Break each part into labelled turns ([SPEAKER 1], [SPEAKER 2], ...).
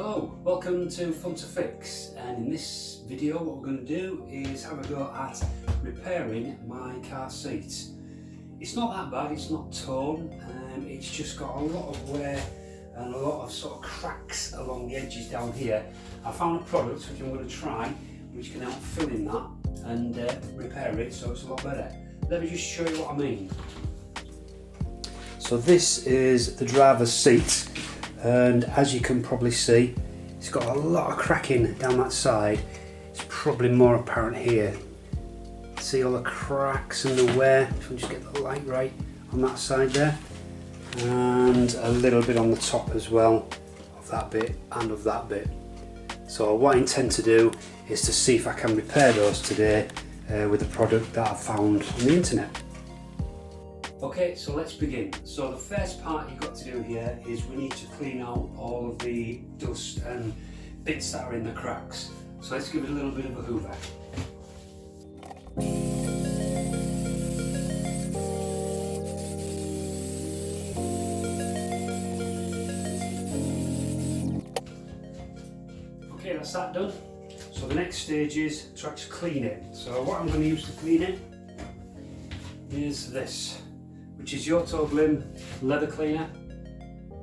[SPEAKER 1] Hello, welcome to Fun to Fix, and in this video what we're going to do is have a go at repairing my car seat. It's not that bad, it's not torn, it's just got a lot of wear and a lot of sort of cracks along the edges down here. I found a product which I'm going to try which can help fill in that and repair it so it's a lot better. Let me just show you what I mean. So this is the driver's seat, and as you can probably see, it's got a lot of cracking down that side. It's probably more apparent here. See all the cracks and the wear, if we just get the light right on that side there, and a little bit on the top as well of that bit and of that bit. So what I intend to do is to see if I can repair those today with a product that I found on the internet. Okay, so let's begin. So the first part you've got to do here is we need to clean out all of the dust and bits that are in the cracks. So let's give it a little bit of a hoover. Okay, that's that done. So the next stage is to actually clean it. So what I'm going to use to clean it is this, which is your Colourlock Leather cleaner.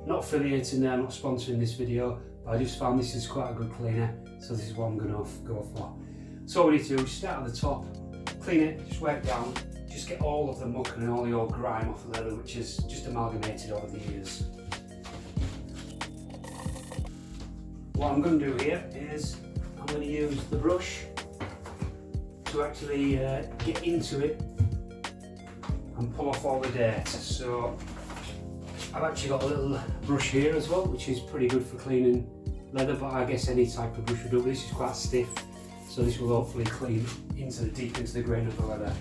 [SPEAKER 1] Not affiliating there, I'm not sponsoring this video, but I just found this is quite a good cleaner, so this is what I'm going to go for. So what we need to do is start at the top, clean it, just work down, just get all of the muck and all the old grime off the leather which is just amalgamated over the years. What I'm going to do here is I'm going to use the brush to actually get into it and pull off all the dirt. So I've actually got a little brush here as well, which is pretty good for cleaning leather, but I guess any type of brush would do. This is quite stiff, so this will hopefully clean deep into the grain of the leather.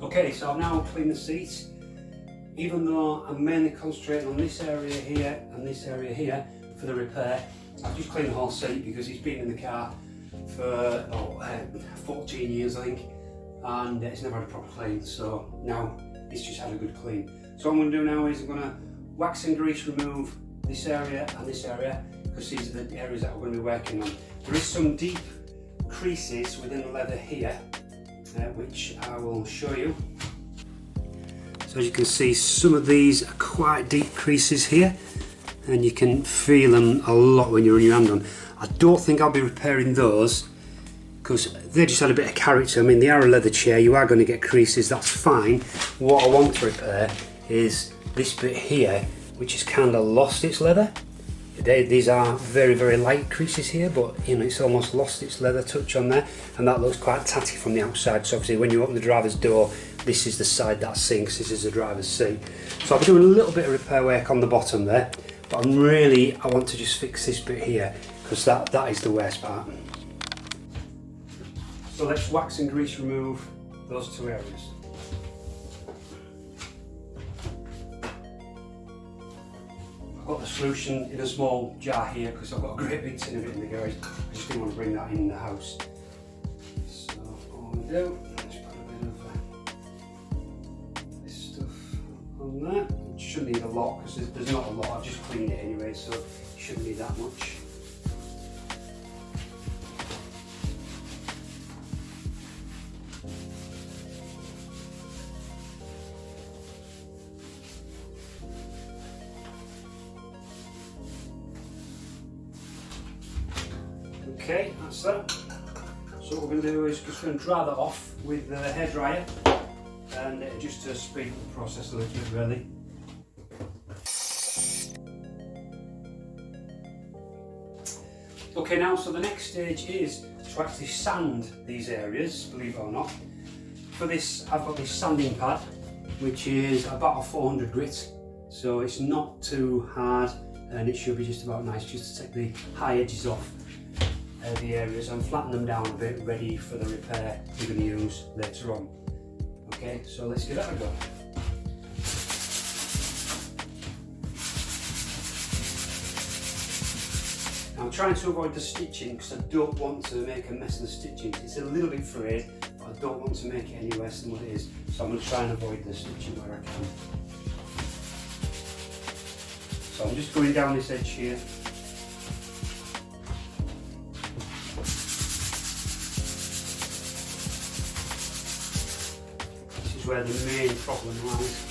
[SPEAKER 1] Okay, so I've now cleaned the seat. Even though I'm mainly concentrating on this area here and this area here for the repair, I've just cleaned the whole seat because it's been in the car for 14 years I think, and it's never had a proper clean, so now it's just had a good clean. So what I'm going to do now is I'm going to wax and grease remove this area and this area, because these are the areas that we're going to be working on. There is some deep creases within the leather here, which I will show you. So as you can see, some of these are quite deep creases here, and you can feel them a lot when you run your hand on. I don't think I'll be repairing those because they just had a bit of character. I mean, they are a leather chair, you are going to get creases, that's fine. What I want to repair is this bit here, which has kind of lost its leather. These are very, very light creases here, but you know, it's almost lost its leather touch on there, and that looks quite tatty from the outside. So obviously when you open the driver's door, this is the side that sinks, this is the driver's seat. So I'll be doing a little bit of repair work on the bottom there, but I want to just fix this bit here, because that is the worst part. So let's wax and grease remove those two areas. I've got the solution in a small jar here because I've got a great big tin of it in the garage. I just didn't want to bring that in the house. So all we do, let's put a bit of this stuff on that. It shouldn't need a lot because there's not a lot. I've just cleaned it anyway, so it shouldn't need that much. Okay, that's that. So what we're going to do is just going to dry that off with the hairdryer, and just to speed up the process a little bit really. Okay, now so the next stage is to actually sand these areas, believe it or not. For this I've got this sanding pad which is about a 400 grit, so it's not too hard and it should be just about nice just to take the high edges off the areas and flatten them down a bit, ready for the repair we're going to use later on. Okay, so let's give that a go. I'm trying to avoid the stitching because I don't want to make a mess of the stitching. It's a little bit frayed, but I don't want to make it any worse than what it is. So I'm going to try and avoid the stitching where I can. So I'm just going down this edge here. This is where the main problem lies.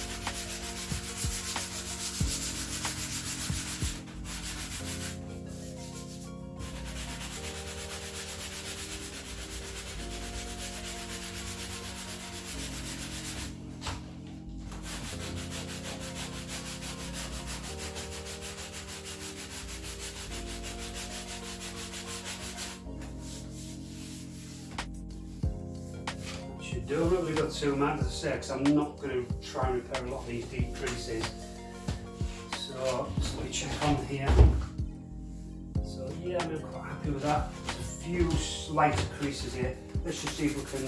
[SPEAKER 1] Don't really go too mad, as I say, because I'm not going to try and repair a lot of these deep creases. So just let me check on here. So yeah, I'm quite happy with that. There's a few slighter creases here. Let's just see if we can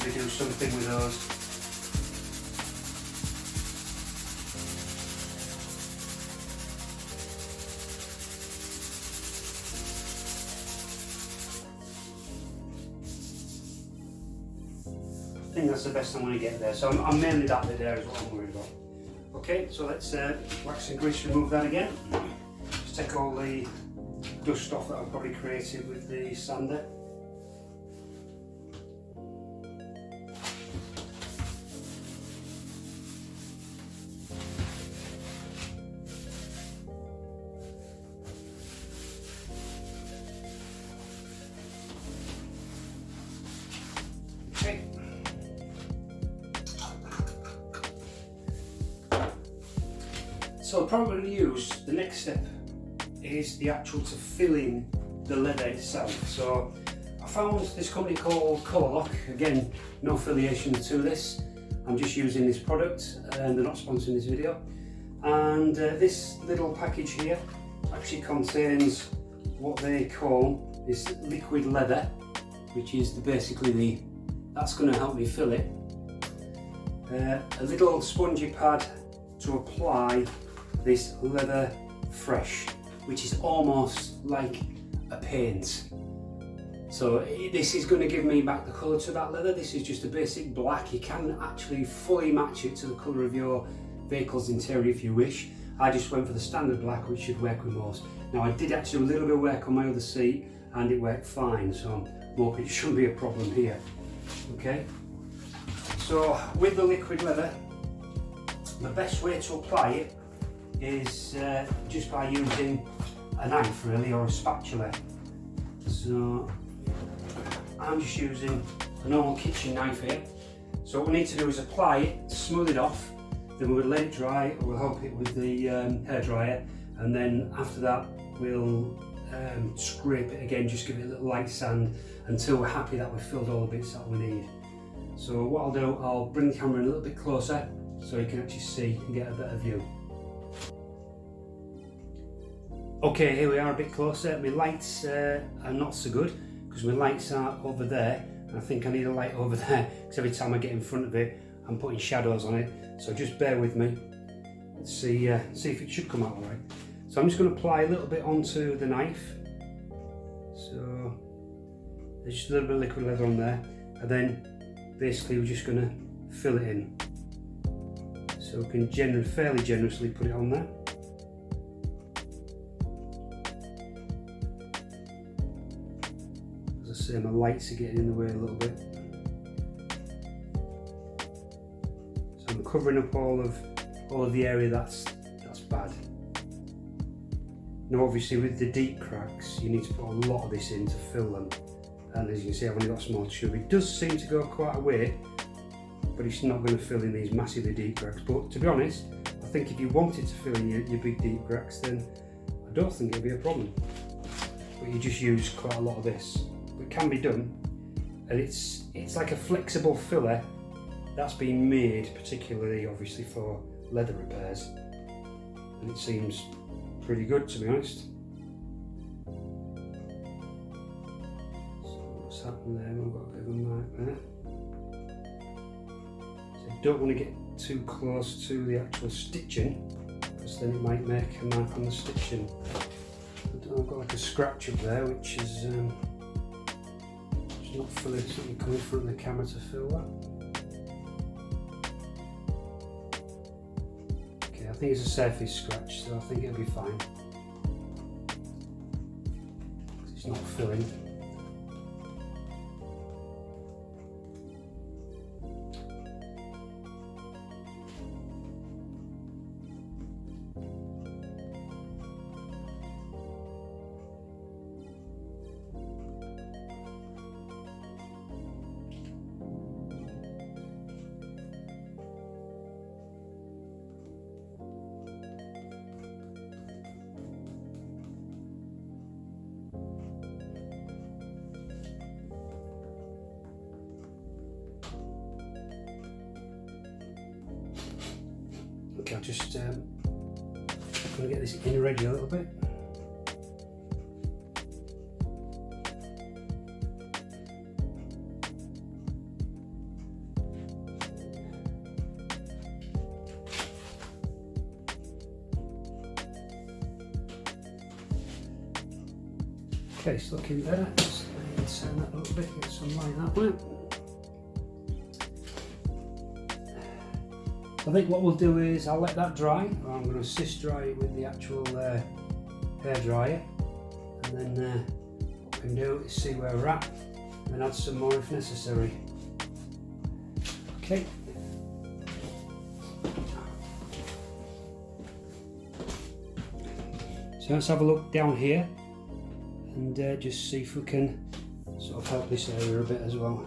[SPEAKER 1] maybe do something with those. I think that's the best I'm going to get there. So I'm mainly that bit there is what I'm worried about. Okay, so let's wax and grease remove that again. Just take all the dust off that I've probably created with the sander. Okay. So the product we're going to use, the next step is the actual to fill in the leather itself. So I found this company called Colourlock, again no affiliation to this, I'm just using this product and they're not sponsoring this video. And this little package here actually contains what they call this liquid leather, which is basically that's going to help me fill it. A little spongy pad to apply this leather fresh, which is almost like a paint. So this is going to give me back the colour to that leather. This is just a basic black. You can actually fully match it to the colour of your vehicle's interior if you wish. I just went for the standard black, which should work with most. Now I did actually do a little bit of work on my other seat and it worked fine, so I'm hoping it shouldn't be a problem here. Okay, so with the liquid leather, the best way to apply it is just by using a knife really, or a spatula. So I'm just using a normal kitchen knife here. So what we need to do is apply it, smooth it off, then we'll let it dry, we'll help it with the hairdryer, and then after that we'll scrape it again, just give it a little light sand until we're happy that we've filled all the bits that we need. So what I'll do, I'll bring the camera in a little bit closer so you can actually see and get a better view. Okay, here we are a bit closer. My lights are not so good because my lights are over there, and I think I need a light over there because every time I get in front of it I'm putting shadows on it, so just bear with me. Let's see if it should come out alright. So I'm just going to apply a little bit onto the knife. So there's just a little bit of liquid leather on there, and then basically we're just going to fill it in. So we can fairly generously put it on there. As I say, my lights are getting in the way a little bit. So I'm covering up all of the area that's bad. Now obviously with the deep cracks you need to put a lot of this in to fill them, and as you can see I've only got a small tube. It does seem to go quite a way, but it's not going to fill in these massively deep cracks. But to be honest, I think if you wanted to fill in your big deep cracks, then I don't think it'd be a problem. But you just use quite a lot of this. But it can be done, and it's like a flexible filler that's been made particularly obviously for leather repairs, and it seems pretty good, to be honest. So what's happened there? We've got a bit of a mark there. So don't want to get too close to the actual stitching, because then it might make a mark on the stitching. I've got like a scratch up there, which is just not fully coming in front of the camera to fill that. I think it's a surface scratch, so I think it'll be fine. It's not filling. Okay, I'll just going to get this in ready a little bit. Okay, it's looking better. Just turn that a little bit, get some light that way. I think what we'll do is I'll let that dry. I'm going to assist dry it with the actual hair dryer, and then what we can do is see where we're at and add some more if necessary. Okay. So let's have a look down here and just see if we can sort of help this area a bit as well.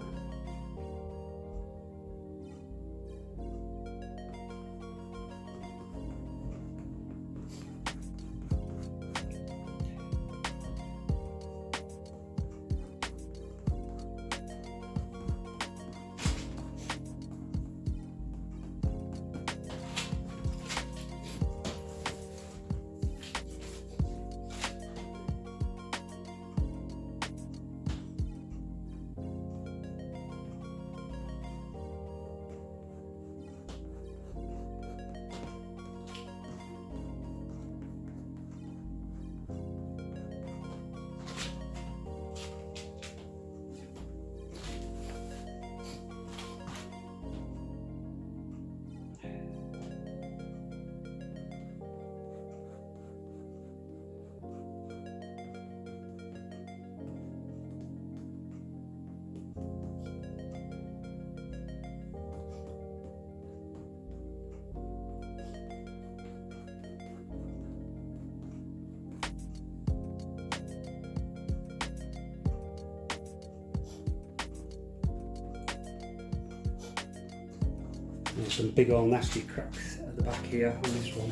[SPEAKER 1] There's some big old nasty cracks at the back here on this one.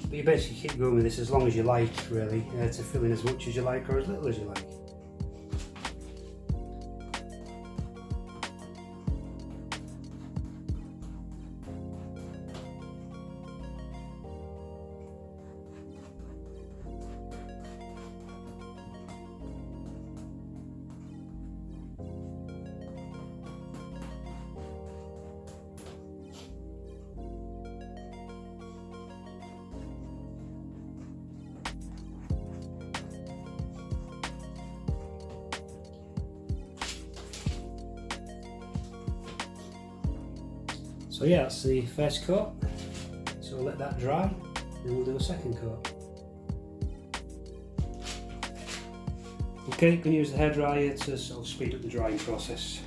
[SPEAKER 1] But you basically keep going with this as long as you like, really, to fill in as much as you like or as little as you like. So yeah, that's the first coat. So we'll let that dry, then we'll do a second coat. Okay, you can use the hairdryer to sort of speed up the drying process.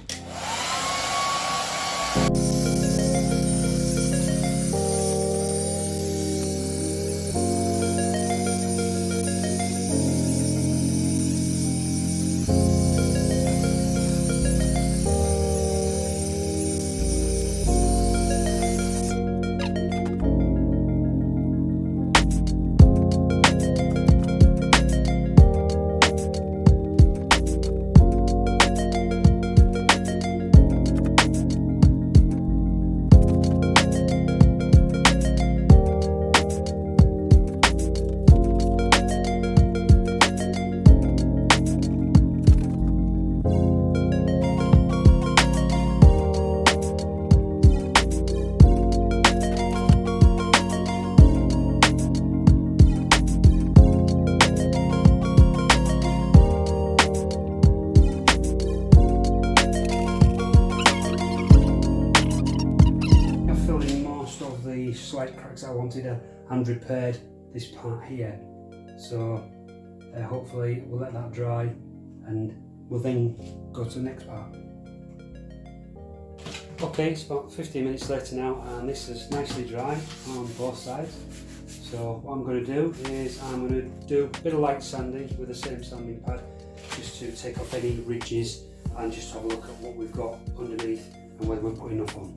[SPEAKER 1] Slight cracks I wanted and repaired this part here, so hopefully we'll let that dry and we'll then go to the next part. Okay, it's about 15 minutes later now and this is nicely dry on both sides. So what I'm going to do is I'm going to do a bit of light sanding with the same sanding pad just to take off any ridges and just have a look at what we've got underneath and whether we're putting enough on.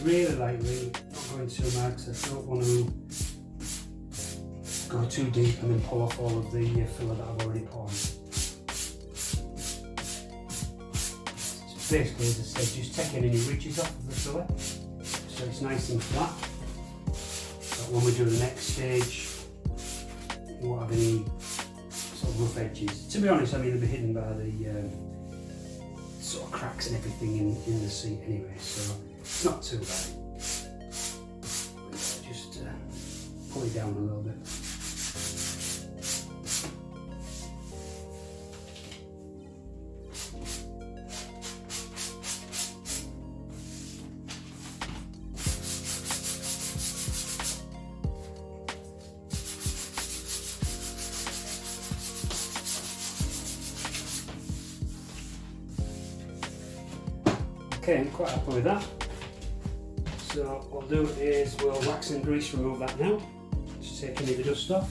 [SPEAKER 1] Really lightly, not going too mad because I don't want to go too deep and then pull off all of the filler that I've already put on. So basically, as I said, just taking any ridges off of the filler so it's nice and flat. But when we do the next stage, we won't have any sort of rough edges. To be honest, I mean they'll be hidden by the sort of cracks and everything in the seat anyway, so it's not too bad. Just pull it down a little bit. Okay, I'm quite happy with that. So what we'll do is we'll wax and grease remove that now, just take any of the dust off.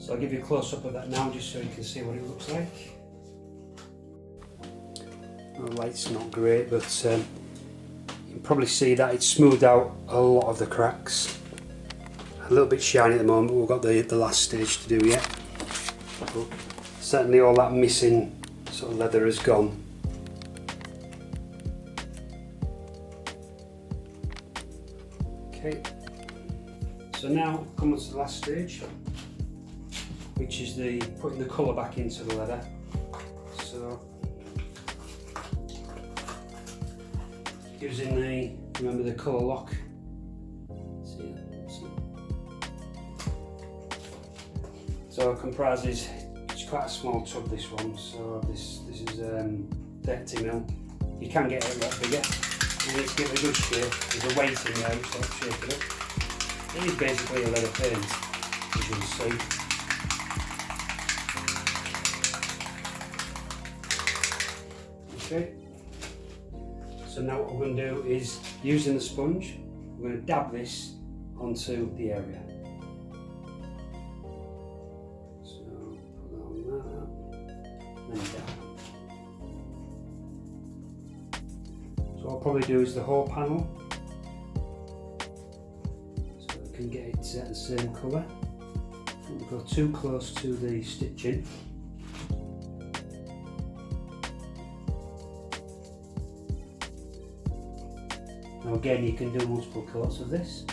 [SPEAKER 1] So I'll give you a close up of that now just so you can see what it looks like. The light's not great, but you can probably see that it's smoothed out a lot of the cracks. A little bit shiny at the moment, but we've got the last stage to do yet. But certainly all that missing sort of leather has gone. Okay, so now come on to the last stage, which is the putting the colour back into the leather. So using remember the Colourlock. So it comprises, it's quite a small tub this one, so this is 30ml. You can get it a lot bigger, and it's give it a good shape. There's a weight in there which helps shape it up. It is basically a leather paint, as you can see. Okay, so now what we're going to do is, using the sponge, we're going to dab this onto the area. So what I'll probably do is the whole panel, so I can get it the same colour. Don't go too close to the stitching. Now again, you can do multiple coats of this.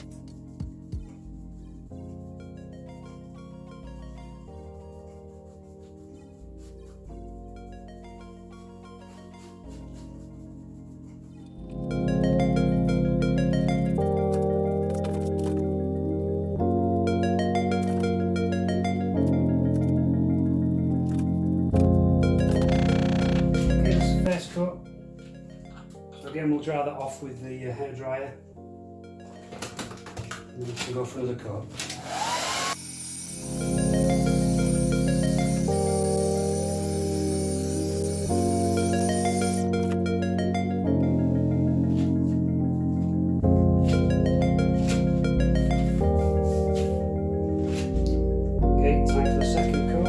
[SPEAKER 1] So again, we'll dry that off with the hairdryer, and then we can go for another coat. Okay, time for the second coat.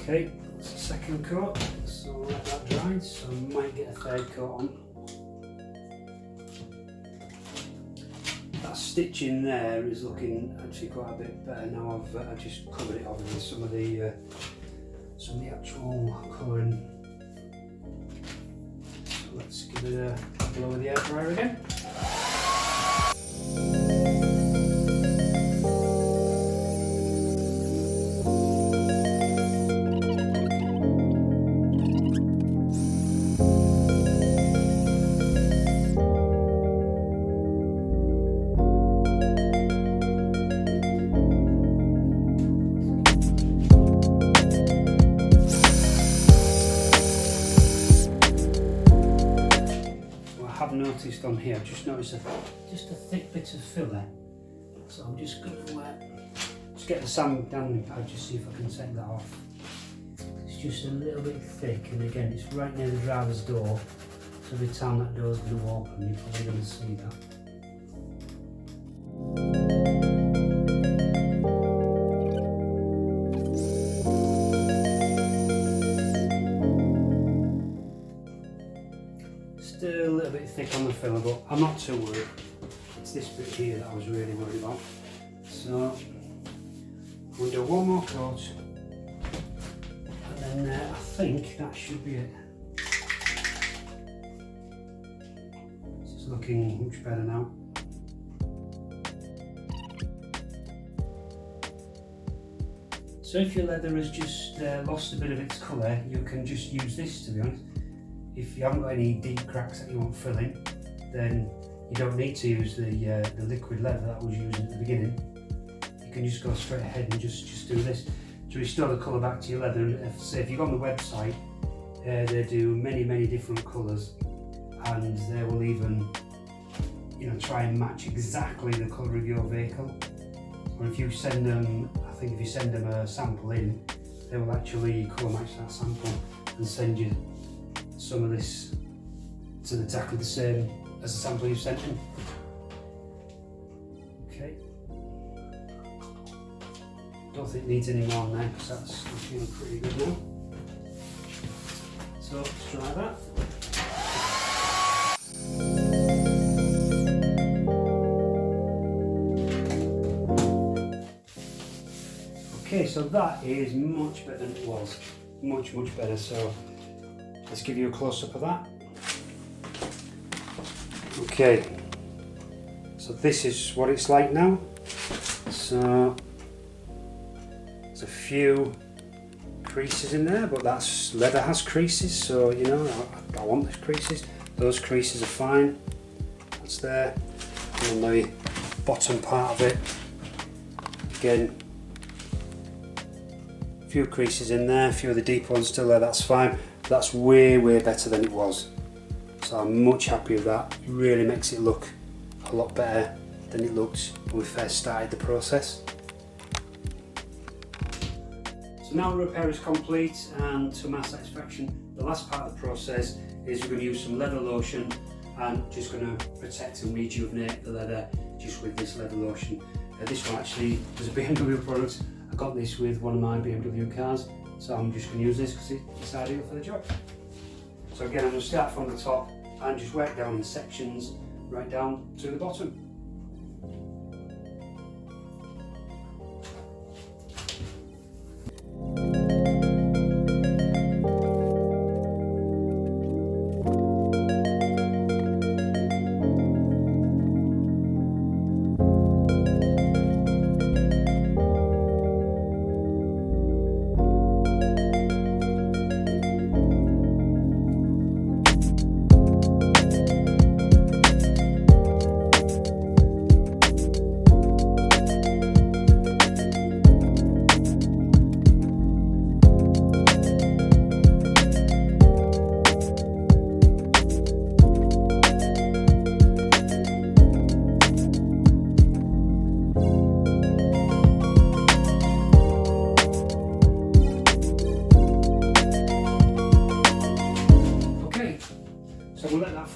[SPEAKER 1] Okay, that's the second coat, so I'll let that dry, so I might get a third coat on. That stitching there is looking actually quite a bit better now. I've just covered it over with some of the actual colouring. So let's give it a blow with the air dryer again. Noticed on here, I've just noticed just a thick bit of filler, so I'm just going to just get the sand damping pad, just see if I can take that off. It's just a little bit thick, and again it's right near the driver's door, so every time that door's going to open you're probably going to see that. Still a little bit thick on the filler, but I'm not too worried. It's this bit here that I was really worried about. So I'm going to do one more coat, and then I think that should be it. This is looking much better now. So if your leather has just lost a bit of its colour, you can just use this, to be honest. If you haven't got any deep cracks that you want filling, then you don't need to use the liquid leather that I was using at the beginning. You can just go straight ahead and just do this to restore the colour back to your leather. And say if you go on the website, they do many different colours, and they will even try and match exactly the colour of your vehicle. Or if you send them, I think if you send them a sample in, they will actually colour match that sample and send you some of this to exactly the same as the sample you've sent in. Okay. Don't think it needs any more on there because that's feeling pretty good now. So let's try that. Okay, so that is much better than it was. Much better. So let's give you a close-up of that. Okay, so this is what it's like now. So there's a few creases in there, but that's leather has creases, so I want the creases. Those creases are fine. That's there. And on the bottom part of it, again, a few creases in there, a few of the deep ones still there. That's fine. That's way better than it was. So I'm much happy with that. It really makes it look a lot better than it looked when we first started the process. So now the repair is complete, and to my satisfaction, the last part of the process is we're going to use some leather lotion and just going to protect and rejuvenate the leather just with this leather lotion. This one actually was a BMW product. I got this with one of my BMW cars, so I'm just going to use this because it's ideal for the job. So again, I'm going to start from the top and just work down in sections right down to the bottom.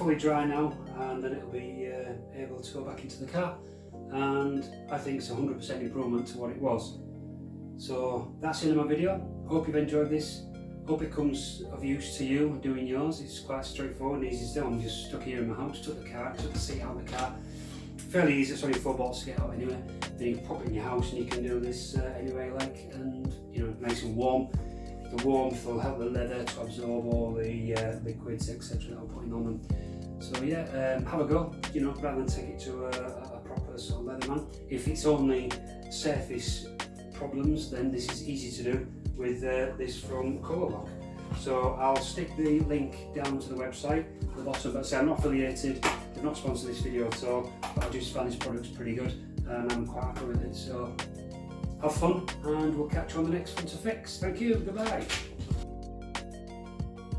[SPEAKER 1] fully dry now, and then it'll be able to go back into the car, and I think it's 100% improvement to what it was. So that's the end of my video. Hope you've enjoyed this. Hope it comes of use to you doing yours. It's quite straightforward and easy to do. I'm just stuck here in my house, took the seat out of the car. Fairly easy, it's only 4 bolts to get out anyway. Then you can pop it in your house and you can do this anyway, like, and you know, nice and warm. The warmth will help the leather to absorb all the liquids, etc. that I'm putting on them. So yeah, have a go, you know, rather than take it to a proper sort of leather man. If it's only surface problems, then this is easy to do with this from Colourlock. So I'll stick the link down to the website at the bottom, but say I'm not affiliated, they've not sponsored this video at all, but I just found this product's pretty good and I'm quite happy with it. So have fun, and we'll catch you on the next one to fix. Thank you, goodbye.